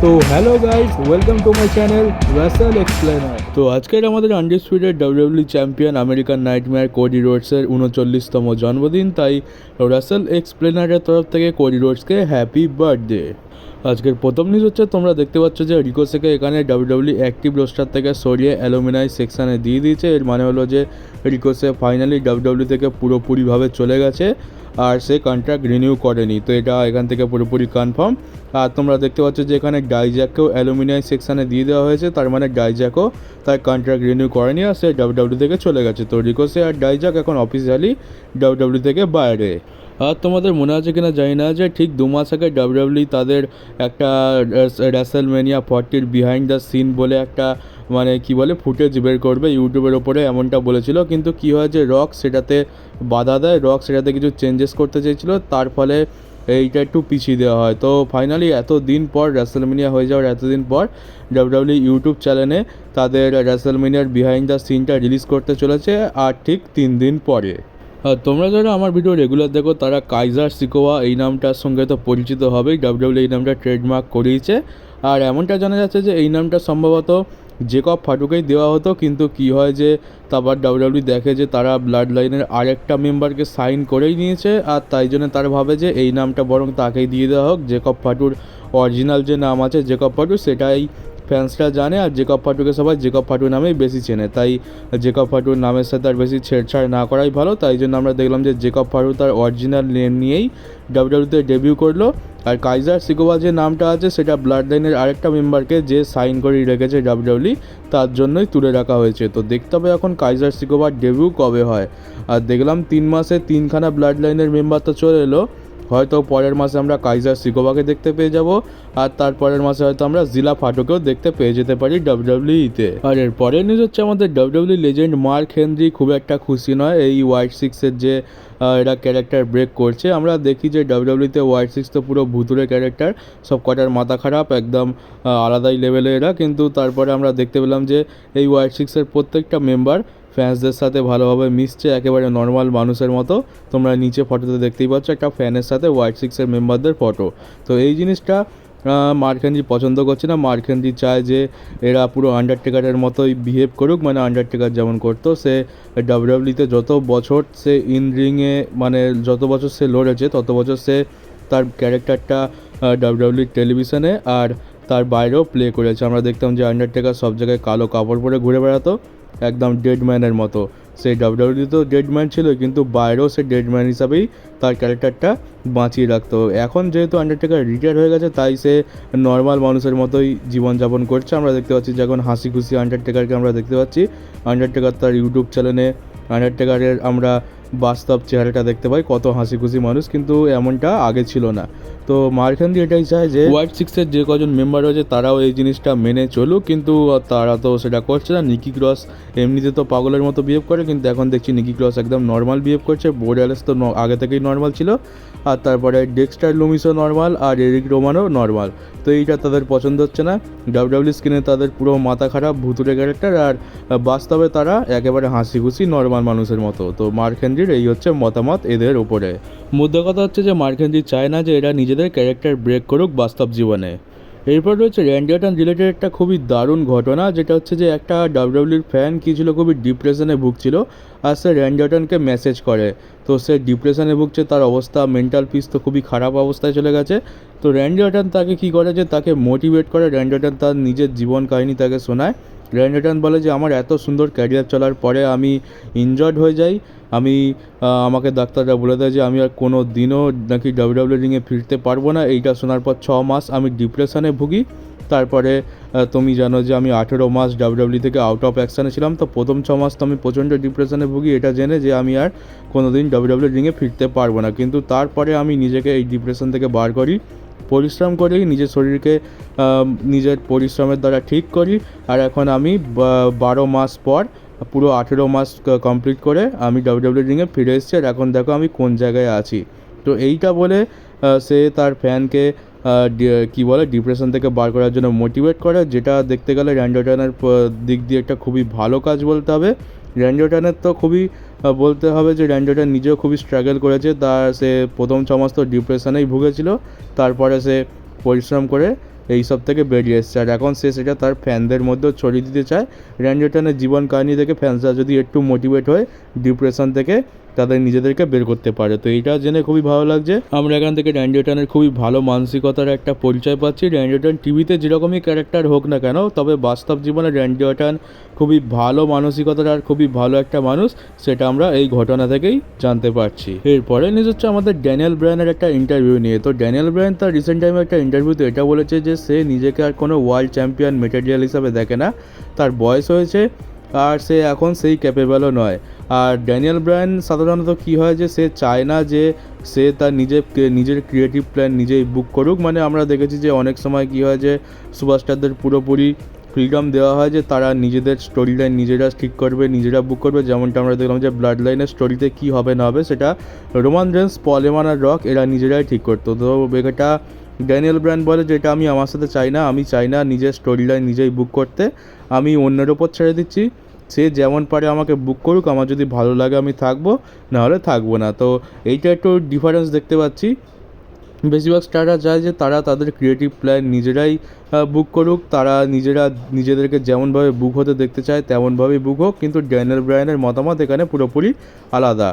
তো hello guys, welcome to my channel Rasel explainer. তো আজকের আমাদের undisputed WWE champion American nightmare Cody রোডসের 39তম জন্মদিন, তাই রাসেল এক্সপ্লেনারের তরফ থেকে কোডি রোডসকে হ্যাপি বার্থডে। আজকের প্রথম নিউজ হচ্ছে, তোমরা দেখতে পাচ্ছ যে রিকোসেকে এখানে ডাব্লিউডাব্লিউ অ্যাক্টিভ রোস্টার থেকে সরিয়ে অ্যালুমিনাই সেকশানে দিয়ে দিয়েছে। এর মানে হলো যে রিকোসে ফাইনালি ডাব্লিউডাব্লিউ থেকে পুরোপুরিভাবে চলে গেছে আর সে কন্ট্রাক্ট রিনিউ করেনি। তো এটা এখান থেকে পুরোপুরি কনফার্ম। আর তোমরা দেখতে পাচ্ছ যে এখানে ডাইজ্যাককেও অ্যালুমিনাই সেকশানে দিয়ে দেওয়া হয়েছে, তার মানে ডাইজ্যাকও তার কন্ট্রাক্ট রিনিউ করেনি আর সে ডাব্লিউডাব্লিউ থেকে চলে গেছে। তো রিকোসে আর ডাইজ্যাক এখন অফিসিয়ালি ডাব্লিউডাব্লিউ থেকে বাইরে। আর তোমাদের মনে আছে কিনা জানি না যে ঠিক 2 মাস আগে ডাব্লিউডাব্লিউ তাদের একটা রেসেলমেনিয়া 40 বিহাইন্ড দ্য সিন বলে একটা মানে কি বলে ফুটেজ বের করবে ইউটিউবের ওপরে, এমনটা বলেছিল। কিন্তু কি হয় যে রক সেটাতে বাধা দেয়, রক সেটাতে কিছু চেঞ্জেস করতে চেয়েছিল, তার ফলে এইটা একটু পিছিয়ে দেওয়া হয়। তো ফাইনালি এত দিন পর রেসেলমেনিয়া হয়ে যাওয়ার এতদিন পর ডাব্লিউডাব্লিউ ইউটিউব চ্যানেলে তাদের রেসেলমেনিয়ার বিহাইন্ড দ্য সিনটা রিলিজ করতে চলেছে আর ঠিক 3 দিন পরে। তোমরা যারা আমার ভিডিও রেগুলার দেখো তারা কাইজার সিকোয়া এই নামটার সঙ্গে তো পরিচিত হবেই। ডাব্লিউডাব্লিউ এই নামটা ট্রেডমার্ক করিয়েছে আর এমনটা জানা যাচ্ছে যে এই নামটা সম্ভবত জেকব ফাটুকেই দেওয়া হতো, কিন্তু কি হয় যে তারপর ডাব্লিউডাব্লিউ দেখে যে তারা ব্লাড লাইনের আরেকটা মেম্বারকে সাইন করেই নিয়েছে আর তাই জন্য তারা ভাবে যে এই নামটা বরং তাকেই দিয়ে দেওয়া হোক। জেকব ফাটুর অরিজিনাল যে নাম আছে জেকব ফাটু, সেটাই ফ্যান্সরা জানে আর জেকব ফাটুকে সবাই জেকব ফাটু নামেই বেশি চেনে, তাই জেকব ফাটুর নামের সাথে আর বেশি ছেড়ছাড় না করাই ভালো। তাই জন্য আমরা দেখলাম যে জেকব ফাটু তার অরিজিনাল নেম নিয়েই ডাব্লিউডাব্লিউতে ডেবিউ করলো আর কাইজার সিকোয়া যে নামটা আছে সেটা ব্লাড লাইনের আরেকটা মেম্বারকে যে সাইন করে রেখেছে ডাব্লিউডাব্লিউ তার জন্যই তুলে রাখা হয়েছে। তো দেখতে হবে এখন কাইজার সিকোয়ার ডেবিউ কবে হয়। আর দেখলাম 3 মাসে 3খানা ব্লাড লাইনের মেম্বার তো চলে এলো, হয়তো পরের মাসে আমরা কাইজার সিকোভাকে দেখতে পেয়ে যাব আর তারপরের মাসে হয়তো আমরা জিলা ফাটুকেও দেখতে পেয়ে যেতে পারি ডাব্লিউডাব্লিউতে। আর এর পরের নিউজ হচ্ছে, আমাদের ডাব্লিউডাব্লিউ লেজেন্ড মার্ক হেনরি খুব একটা খুশি নয় এই হোয়াইট সিক্সের যে এরা ক্যারেক্টার ব্রেক করছে। আমরা দেখি যে ডাব্লিউডাব্লিউতে হোয়াইট সিক্স তো পুরো ভুতুরে ক্যারেক্টার, সব কটার মাথা খারাপ, একদম আলাদাই লেভেলে এরা। কিন্তু তারপরে আমরা দেখতে পেলাম যে এই হোয়াইট সিক্সের প্রত্যেকটা মেম্বার ফ্যান্সদের সাথে ভালোভাবে মিশছে, একেবারে নর্মাল মানুষের মতো। তোমরা নিচে ফটোতে দেখতেই পাচ্ছ একটা ফ্যানের সাথে হোয়াইট সিক্সের মেম্বারদের ফটো। তো এই জিনিসটা মার্ক হেনরি পছন্দ করছে না। মার্ক হেনরি চায় যে এরা পুরো আন্ডারটেকারের মতোই বিহেভ করুক, মানে আন্ডারটেকার যেমন করতো। সে ডাব্লিউডাব্লিউতে যত বছর সে ইন রিংয়ে মানে যত বছর সে লড়েছে তত বছর সে তার ক্যারেক্টারটা ডাব্লিউডাব্লিউ টেলিভিশনে আর তার বাইরেও প্লে করেছে। আমরা দেখতাম যে আন্ডারটেকার সব জায়গায় কালো কাপড় পরে ঘুরে বেড়াতো, একদম ডেড ম্যানের মতো। সেই ডাব্লিউডাব্লিউতেও ডেড ম্যান ছিল, কিন্তু বাইরেও সে ডেড ম্যান হিসাবেই তার ক্যারেক্টারটা বাঁচিয়ে রাখতো। এখন যেহেতু আন্ডারটেকার রিটায়ার হয়ে গেছে তাই সে নর্মাল মানুষের মতোই জীবনযাপন করছে। আমরা দেখতে পাচ্ছি যে এখন হাসি খুশি আন্ডারটেকারকে আমরা দেখতে পাচ্ছি। আন্ডারটেকার তার ইউটিউব চ্যানেলে আন্ডারটেকারের আমরা বাস্তব চেহারাটা দেখতে পাই, কত হাসি খুশি মানুষ, কিন্তু এমনটা আগে ছিল না। তো মার্ক হেনরি এটাই চায় যে হোয়াইট সিক্সের যে কজন মেম্বার রয়েছে তারাও এই জিনিসটা মেনে চলুক, কিন্তু তারা তো সেটা করছে না। নিকি ক্রস এমনিতে তো পাগলের মতো বিহেভ করে, কিন্তু এখন দেখছি নিকি ক্রস একদম নর্মাল বিহেভ করছে। বোর্ড অ্যালেস তো আগে থেকেই নর্মাল ছিল, আর তারপরে ডেক্সটার লুমিসও নর্মাল আর এরিক রোমানও নর্মাল। তো এইটা তাদের পছন্দ হচ্ছে না। ডাব্লিউডাব্লিউ স্ক্রিনে তাদের পুরো মাথা খারাপ ভুতুরে ক্যারেক্টার, আর বাস্তবে তারা একেবারে হাসি খুশি নর্মাল মানুষের মতো। তো মার্ক হেনরির এই হচ্ছে মতামত এদের ওপরে। মুদ্রা কথা হচ্ছে যে মার্ক হেনরি চায় না যে এরা নিজেদের ক্যারেক্টার ব্রেক করুক বাস্তব জীবনে। এরপর রয়েছে র্যান্ডি অর্টন রিলেটেড একটা খুবই দারুণ ঘটনা, যেটা হচ্ছে যে একটা ডাব্লিউডাব্লিউর ফ্যান কি ছিল, খুবই ডিপ্রেশনে ভুগছিল আর সে র্যান্ডি অর্টনকে মেসেজ করে। তো সে ডিপ্রেশনে ভুগছে, তার অবস্থা মেন্টাল পিস তো খুবই খারাপ অবস্থায় চলে গেছে। তো র্যান্ডি অর্টন তাকে কী করে যে তাকে মোটিভেট করে। র্যান্ডি অর্টন তার নিজের জীবন কাহিনী তাকে শোনায়। র্যান্ডি অর্টন বলে যে আমার এত সুন্দর ক্যারিয়ার চলার পরে আমি ইনজয়ার্ড হয়ে যাই, আমাকে ডাক্তাররা বলে দেয় যে আমি আর কোনো দিনও নাকি ডাব্লিউডাব্লিউ রিংয়ে ফিরতে পারবো না। এইটা শোনার পর 6 মাস আমি ডিপ্রেশনে ভুগি। তারপরে তুমি জানো যে আমি 18 মাস ডাব্লিউডাব্লিউ থেকে আউট অফ অ্যাকশানে ছিলাম। তো প্রথম 6 মাস তো আমি প্রচণ্ড ডিপ্রেশনে ভুগি, এটা জেনে যে আমি আর কোনো দিন ডাব্লিউডাব্লিউ রিংয়ে ফিরতে পারবো না। কিন্তু তারপরে আমি নিজেকে এই ডিপ্রেশন থেকে বার করি, পরিশ্রম করি, নিজের শরীরকে নিজের পরিশ্রমের দ্বারা ঠিক করি। আর এখন আমি 12 মাস পর পুরো 18 মাস কমপ্লিট করে আমি ডাব্লিউডাব্লিউ রিংয়ে ফিরে এসেছি, আর এখন দেখো আমি কোন জায়গায় আছি। তো এইটা বলে সে তার ফ্যানকে কী বলে ডিপ্রেশন থেকে বার করার জন্য মোটিভেট করে, যেটা দেখতে গেলে র্যান্ডি অর্টনের দিক দিয়ে একটা খুবই ভালো কাজ বলতে হবে। র্যান্ডি অর্টনের তো খুবই বলতে হবে যে র্যান্ডি অর্টন নিজেও খুবই স্ট্রাগল করেছে। সে প্রথম 6 মাস তো ডিপ্রেশনেই ভুগেছিল, তারপরে সে পরিশ্রম করে এইসব থেকে বেরিয়ে এসছে, আর এখন সে সেটা তার ফ্যানদের মধ্যেও ছড়িয়ে দিতে চায়। র্যান্ডি অর্টনের জীবন কাহিনী দেখে ফ্যান্সরা যদি একটু মোটিভেট হয়ে ডিপ্রেশন থেকে তাদের নিজেদেরকে বের করতে পারে, তো এইটা জেনে খুবই ভালো লাগছে। আমরা এখান থেকে র্যান্ডি অর্টনের খুবই ভালো মানসিকতার একটা পরিচয় পাচ্ছি। র্যান্ডি অর্টন টিভিতে যেরকমই ক্যারেক্টার হোক না কেন, তবে বাস্তব জীবনে র্যান্ডি অর্টন খুবই ভালো মানসিকতার আর খুবই ভালো একটা মানুষ, সেটা আমরা এই ঘটনা থেকেই জানতে পারছি। এরপরে নিউজ হচ্ছে আমাদের ড্যানিয়েল ব্রায়ানের একটা ইন্টারভিউ নিয়ে। তো ড্যানিয়েল ব্রায়ান তার রিসেন্ট টাইমে একটা ইন্টারভিউতে এটা বলেছে যে সে নিজেকে আর কোনো ওয়ার্ল্ড চ্যাম্পিয়ন মেটেরিয়াল হিসাবে দেখে না, তার বয়স হয়েছে আর সে এখন সেই ক্যাপেবলও নয়। আর ড্যানিয়েল ব্রায়ান সাধারণত কী হয় যে সে চায় না যে সে তার নিজের ক্রিয়েটিভ প্ল্যান নিজেই বুক করুক। মানে আমরা দেখেছি যে অনেক সময় কী হয় যে সুপারস্টারদের পুরোপুরি ফ্রিডম দেওয়া হয় যে তারা নিজেদের স্টোরি লাইন নিজেরা ঠিক করবে, নিজেরা বুক করবে। যেমনটা আমরা দেখলাম যে ব্লাড লাইনের স্টোরিতে কী হবে না হবে সেটা রোমান রেন্স, পল হেমান আর রক এরা নিজেরাই ঠিক করতো। তো এটা ড্যানিয়েল ব্রায়ান বলে যে এটা আমি আমার সাথে চাই না, আমি চাই না নিজের স্টোরি লাইন নিজেই বুক করতে, আমি অন্যের ওপর ছেড়ে দিচ্ছি, সে যেমন পারে আমাকে বুক করুক, আমার যদি ভালো লাগে আমি থাকবো, নাহলে থাকবো না। তো এইটা একটু ডিফারেন্স দেখতে পাচ্ছি। বেশিরভাগ স্টাররা চায় যে তারা তাদের ক্রিয়েটিভ প্ল্যান নিজেরাই বুক করুক, তারা নিজেদেরকে যেমনভাবে বুক হতে দেখতে চায় তেমনভাবেই বুক হোক, কিন্তু ড্যানিয়েল ব্রায়ানের মতামত এখানে পুরোপুরি আলাদা।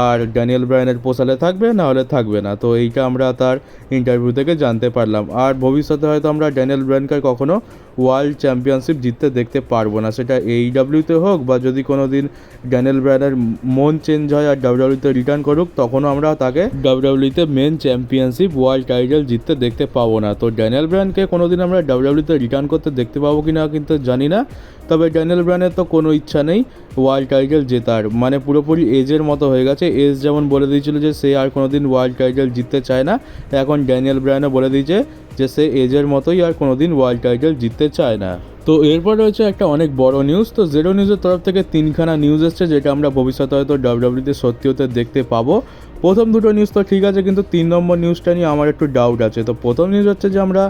আর ড্যানিয়েল ব্রায়ানের পোষালে থাকবে, না হলে থাকবে না। তো এইটা আমরা তার ইন্টারভিউ থেকে জানতে পারলাম। আর ভবিষ্যতে হয়তো আমরা ড্যানিয়েল ব্রায়ানকে কখনো ওয়ার্ল্ড চ্যাম্পিয়নশিপ জিততে দেখতে পারবো না, সেটা AEWতে হোক বা যদি কোনো দিন ড্যানিয়েল ব্রায়ানের মন চেঞ্জ হয় আর WWE রিটার্ন করুক, তখনও আমরা তাকে WWEতে মেন চ্যাম্পিয়নশিপ ওয়ার্ল্ড টাইটেল জিততে দেখতে পাবো না। তো ড্যানিয়েল ব্রায়ানকে কোনো দিন আমরা WWEতে রিটার্ন করতে দেখতে পাবো কি না কিন্তু জানি না। তবে ড্যানিয়েল ব্রায়ানের তো কোনো ইচ্ছা নেই ওয়ার্ল্ড টাইটেল জেতার, মানে পুরোপুরি এজের মতো হয়ে গেছে। এজ যেমন বলে দিয়েছিল যে সে আর কোনো দিন ওয়ার্ল্ড টাইটেল জিততে চায় না, এখন ড্যানিয়েল ব্রায়ানও বলে দিয়েছে যে সে এজের মতোই আর কোনো দিন ওয়ার্ল্ড টাইটেল জিততে চায় না। তো এরপর রয়েছে একটা অনেক বড় নিউজ। তো জেরো নিউজের তরফ থেকে 3খানা নিউজ এসছে, যেটা আমরা ভবিষ্যতে হয়তো WWEতে সত্যি হতে দেখতে পাবো। প্রথম দুটো নিউজ তো ঠিক আছে, কিন্তু 3 নম্বর নিউজটা নিয়ে আমার একটু ডাউট আছে। তো প্রথম নিউজ হচ্ছে যে আমরা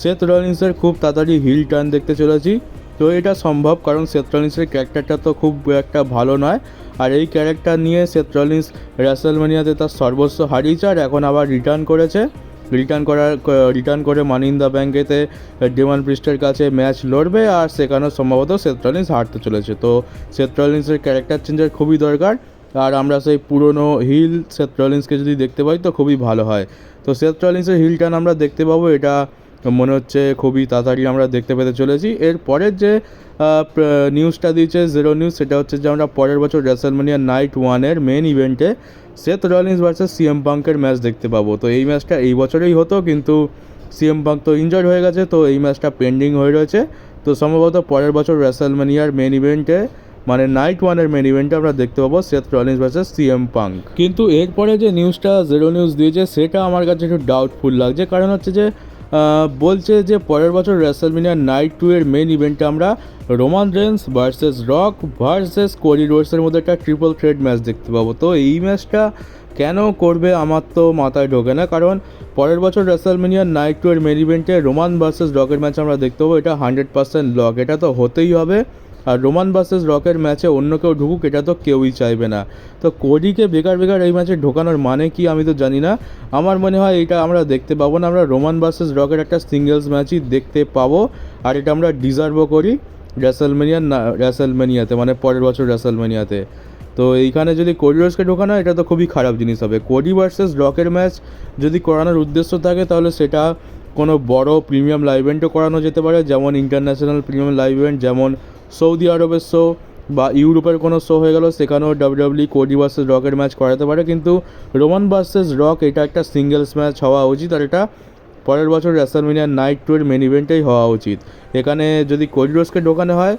সেথ রলিন্সের খুব তাড়াতাড়ি হিল টার্ন দেখতে চলেছি। তো এটা সম্ভব, কারণ সেথ রলিন্সের ক্যারেক্টারটা তো খুব একটা ভালো নয়, আর এই ক্যারেক্টার নিয়ে সেথ রলিন্স রেসলম্যানিয়াতে তার সর্বস্ব হারিয়েছে আর এখন আবার রিটার্ন করে মানি ইন দ্য ব্যাঙ্কেতে ডেমন প্রিস্টের কাছে ম্যাচ লড়বে, আর সেখানেও সম্ভবত সেথ রলিন্স হারতে চলেছে। তো সেথ রলিন্সের ক্যারেক্টার চেঞ্জের খুবই দরকার, আর আমরা সেই পুরনো হিল সেথ রলিন্সকে যদি দেখতে পাই তো খুবই ভালো হয়। তো সেথ রলিন্সের হিল টার্ন আমরা দেখতে পাবো, এটা মনে হচ্ছে খুবই তাড়াতাড়ি আমরা দেখতে পেতে চলেছি। এর পরের যে নিউজটা দিয়েছে জেরো নিউজ, সেটা হচ্ছে যে আমরা পরের বছর রেসলম্যানিয়া নাইট 1-এর মেন ইভেন্টে সেথ রলিন্স ভার্সেস CM পাঙ্কের ম্যাচ দেখতে পাবো। তো এই ম্যাচটা এই বছরেই হতো, কিন্তু CM পাঙ্ক তো ইনজয়ার্ড হয়ে গেছে, তো এই ম্যাচটা পেন্ডিং হয়ে রয়েছে। তো সম্ভবত পরের বছর রেসলম্যানিয়ার মেন ইভেন্টে, মানে নাইট 1-এর মেন ইভেন্টে আমরা দেখতে পাবো Seth Rollins versus CM punk. কিন্তু এরপরে যে নিউজটা জেরো নিউজ দিয়েছে সেটা আমার কাছে একটু ডাউটফুল লাগছে, কারণ হচ্ছে যে বলছে যে পরের বছর রেসলম্যানিয়া নাইট 2-এর মেন ইভেন্টে আমরা Roman Reigns versus Rock versus Cody রোডসের মধ্যে একটা ট্রিপল থ্রেট ম্যাচ দেখতে পাবো। তো এই ম্যাচটা কেন করবে আমার তো মাথায় ঢোকে না, কারণ পরের বছর রেসলম্যানিয়া নাইট 2-এর মেন ইভেন্টে রোমান ভার্সেস রকের ম্যাচ আমরা দেখতে পাবো, এটা 100% লক, এটা তো হতেই হবে। আর রোমান ভার্সেস রকের ম্যাচে অন্য কেউ ঢুকুক এটা তো কেউই চাইবে না। তো কোডিকে বেকার এই ম্যাচে ঢোকানোর মানে কি আমি তো জানি না। আমার মনে হয় এটা আমরা দেখতে পাবো না, আমরা রোমান ভার্সেস রকের একটা সিঙ্গেলস ম্যাচই দেখতে পাবো, আর এটা আমরা ডিজার্ভও করি রেসলম্যানিয়াতে, মানে পরের বছর রেসলম্যানিয়াতে। তো এইখানে যদি কোডি রোডসকে ঢোকানো হয় এটা তো খুবই খারাপ জিনিস হবে। কোডি ভার্সেস রকের ম্যাচ যদি করানোর উদ্দেশ্য থাকে তাহলে সেটা কোনো বড় প্রিমিয়াম লাইভ ইভেন্টও করানো যেতে পারে, যেমন ইন্টারন্যাশনাল প্রিমিয়াম লাইভ ইভেন্ট, যেমন সৌদি আরবের শো বা ইউরোপের কোনো শো হয়ে গেল, সেখানেও WWE কোডি ভার্সেস রকের ম্যাচ করাতে পারে। কিন্তু রোমান ভার্সেস রক এটা একটা সিঙ্গেলস ম্যাচ হওয়া উচিত, আর এটা পরের বছর রেসলম্যানিয়া নাইট 2-এর মেন ইভেন্টেই হওয়া উচিত। এখানে যদি কোডি রোডসকে ঢোকানো হয়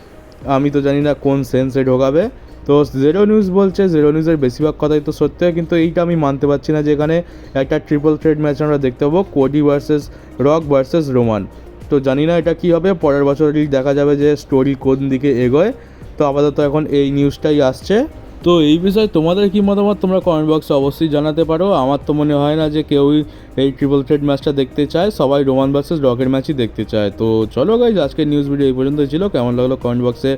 আমি তো জানি না কোন সেন্সে ঢোকাবে। তো জেরো নিউজ বলছে, জেরো নিউজের বেশিরভাগ কথাই তো সত্যি হয়, কিন্তু এইটা আমি মানতে পারছি না যে এখানে একটা ট্রিপল থ্রেট ম্যাচ আমরা দেখতে পাবো Cody versus Rock versus Roman. তো জানি না এটা কী হবে, পরের বছরই দেখা যাবে যে স্টোরি কোন দিকে এগোয়। তো আপাতত এখন এই নিউজটাই আসছে। তো এই বিষয়ে তোমাদের কী মতামত তোমরা কমেন্ট বক্সে অবশ্যই জানাতে পারো। আমার তো মনে হয় না যে কেউই এই ট্রিপল থ্রেট ম্যাচটা দেখতে চায়, সবাই রোমান ভার্সেস রকের ম্যাচই দেখতে চায়। তো চলো গাইজ, আজকের নিউজ ভিডিও এই পর্যন্ত ছিল। কেমন লাগলো কমেন্ট বক্সে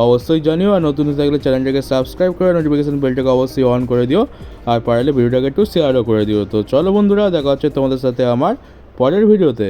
অবশ্যই জানিও, আর নতুন থাকলে চ্যানেলটাকে সাবস্ক্রাইব করে নোটিফিকেশন বেলটাকে অবশ্যই অন করে দিও, আর পারলে ভিডিওটাকে একটু শেয়ারও করে দিও। তো চলো বন্ধুরা, দেখা হচ্ছে তোমাদের সাথে আমার পরের ভিডিওতে।